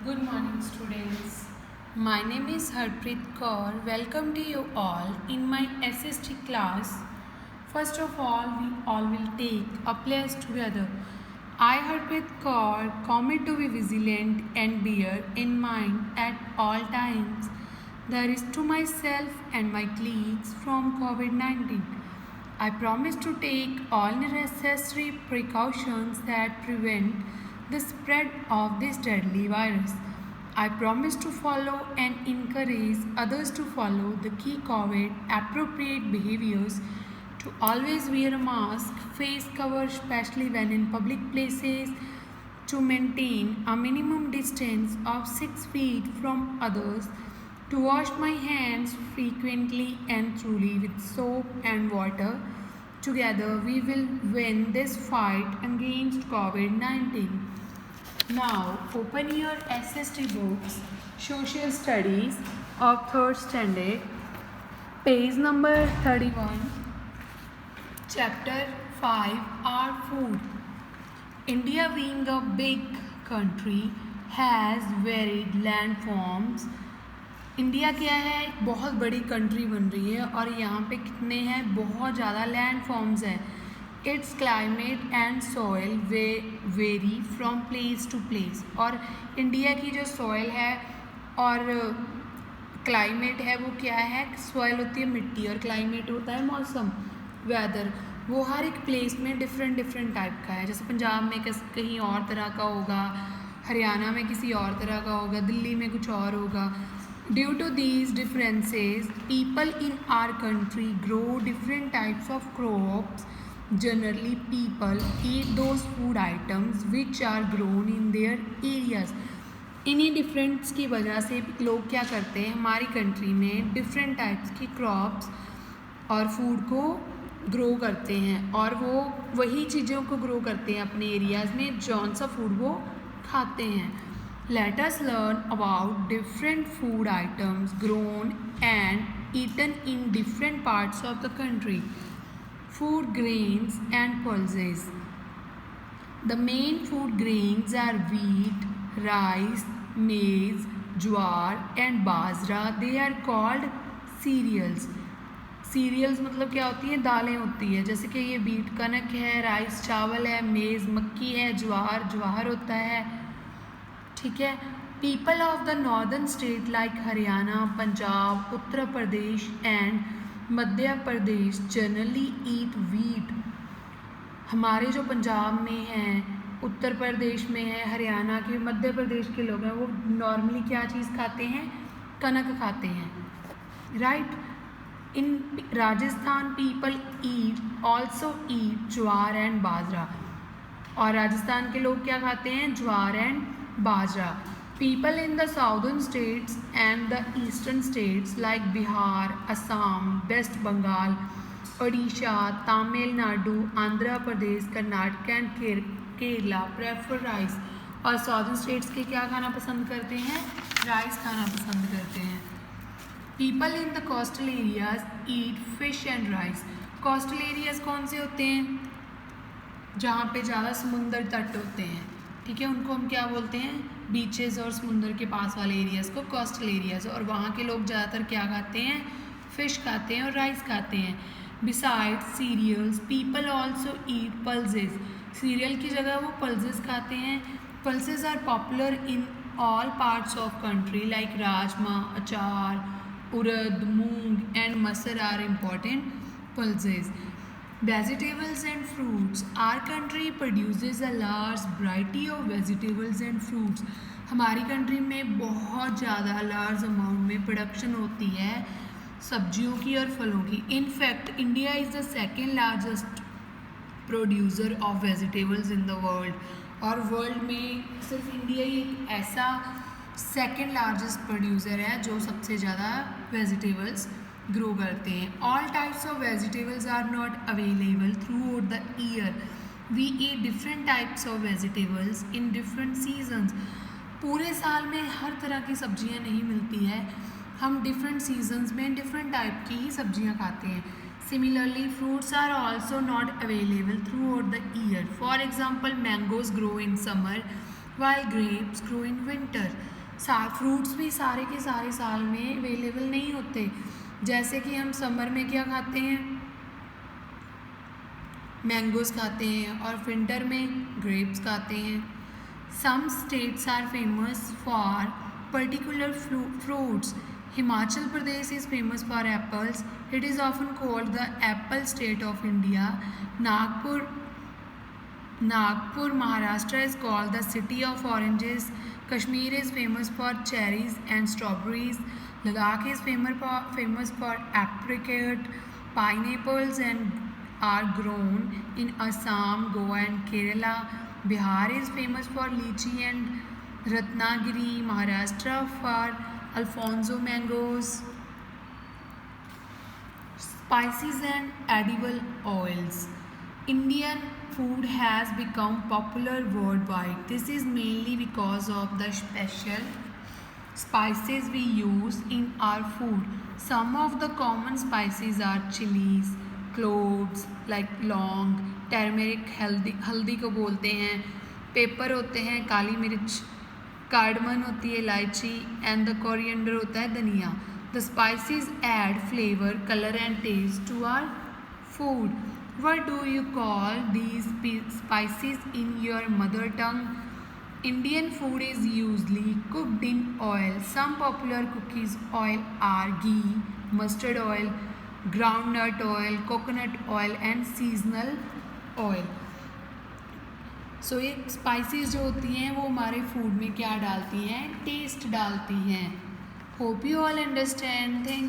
Good morning, students. My name is Harpreet Kaur. Welcome to you all in my SST class. First of all, we all will take a place together. I, Harpreet Kaur, commit to be vigilant and bear in mind at all times the risk to myself and my colleagues from COVID-19. I promise to take all necessary precautions that prevent the spread of this deadly virus. I promise to follow and encourage others to follow the key COVID appropriate behaviors, to always wear a mask, face cover especially when in public places, to maintain a minimum distance of 6 feet from others, to wash my hands frequently and thoroughly with soap and water. Together we will win this fight against COVID-19. Now open your SST books, Social Studies of 3rd Standard, page number 31, Chapter 5, Our Food. India being a big country has varied landforms. India क्या है, एक बहुत बड़ी country बन रही है और यहाँ पे कितने हैं, बहुत ज़्यादा लैंड फॉर्म्स हैं. It's climate and soil vary from place to place. और इंडिया की जो सॉइल है और क्लाइमेट है वो क्या है, सॉइल होती है मिट्टी और क्लाइमेट होता है मौसम, वेदर. वो हर एक प्लेस में डिफरेंट टाइप का है. जैसे पंजाब में कहीं और तरह का होगा, हरियाणा में किसी और तरह का होगा, दिल्ली में कुछ और होगा. Due to these differences, people in our country grow different types of crops. Generally, people eat those food items which are grown in their areas. इन्हीं डिफरेंट्स की वजह से लोग क्या करते हैं, हमारी कंट्री में डिफरेंट टाइप्स की क्रॉप्स और फूड को ग्रो करते हैं और वो वही चीज़ों को ग्रो करते हैं अपने एरियाज़ में जौन सा फूड वो खाते हैं. Let us learn about different food items grown and eaten in different parts of the country. Food grains and pulses. The main food grains are wheat, rice, maize, jowar and bajra. They are called cereals. Cereals मतलब क्या होती हैं, दालें होती है. जैसे कि ये बीट कनक है, राइस चावल है, मेज़ मक्की है, ज्वार होता है. ठीक है. People of the northern state like Haryana, Punjab, Uttar Pradesh and Madhya Pradesh generally eat wheat. हमारे जो पंजाब में हैं, उत्तर प्रदेश में है, हरियाणा के, मध्य प्रदेश के लोग हैं, वो नॉर्मली क्या चीज़ खाते हैं, कनक खाते हैं. Right. In Rajasthan people eat also eat jowar and bajra. और राजस्थान के लोग क्या खाते हैं, jowar and bajra. People in the southern states and the eastern states like Bihar, Assam, West Bengal, Odisha, Tamil Nadu, Andhra Pradesh, Karnataka and Kerala prefer rice. और southern states के क्या खाना पसंद करते हैं, राइस खाना पसंद करते हैं. People in the coastal areas eat fish and rice. coastal areas कौन से होते हैं, जहाँ पे ज़्यादा समुंदर तट होते हैं. ठीक है, उनको हम क्या बोलते हैं, बीचेस और समुंदर के पास वाले एरियाज़ को कोस्टल एरियाज़. और वहाँ के लोग ज़्यादातर क्या खाते हैं, फ़िश खाते हैं और राइस खाते हैं. Besides cereals people also eat pulses. Cereal की जगह वो पल्सेस खाते हैं. Pulses are popular in all parts of country like rajma, achar, urad, moong and masar are important pulses. Vegetables and fruits. Our country produces a large variety of vegetables and fruits. हमारी country में बहुत ज़्यादा large amount में प्रोडक्शन होती है सब्जियों की और फलों की. In fact India is the second largest producer of vegetables in the world. और वर्ल्ड में सिर्फ इंडिया ही एक ऐसा सेकेंड लार्जेस्ट प्रोड्यूसर है जो सबसे ज़्यादा वेजिटेबल्स ग्रो करते हैं. All types of vegetables are not available throughout the year. We eat different types of vegetables in different seasons. पूरे साल में हर तरह की सब्जियां नहीं मिलती है, हम डिफरेंट सीजन्स में डिफरेंट टाइप की ही सब्जियां खाते हैं. Similarly fruits are also not available throughout the year. For example mangoes grow in summer while grapes grow in winter. Fruits भी सारे के सारे साल में अवेलेबल नहीं होते, जैसे कि हम समर में क्या खाते हैं, मैंगोज़ खाते हैं, और विंटर में ग्रेप्स खाते हैं. Some states are famous for particular fruits. Himachal Pradesh is famous for apples. It is often called the apple state of India. Nagpur, Maharashtra is called the city of oranges. Kashmir is famous for cherries and strawberries. Ladakh is famous for apricot. Pineapples are grown in Assam, Goa and Kerala. Bihar is famous for lychee and Ratnagiri. Maharashtra for Alfonso mangoes. Spices and edible oils. Indian food has become popular worldwide. This is mainly because of the special spices we use in our food. Some of the common spices are chilies, cloves like लौंग, turmeric हल्दी को बोलते हैं, paper होते हैं काली मिर्च, cardamom होती है इलायची, एंड द कोरिएंडर होता है धनिया. The spices add flavor, color and taste to our food. What do you call these spices in your mother tongue? Indian food is usually cooked in oil. Some popular cookies oil are ghee, mustard oil, groundnut oil, coconut oil and seasonal oil. सो ये spices जो होती हैं वो हमारे food में क्या डालती हैं, टेस्ट डालती हैं. Hope you all understand. Thank you.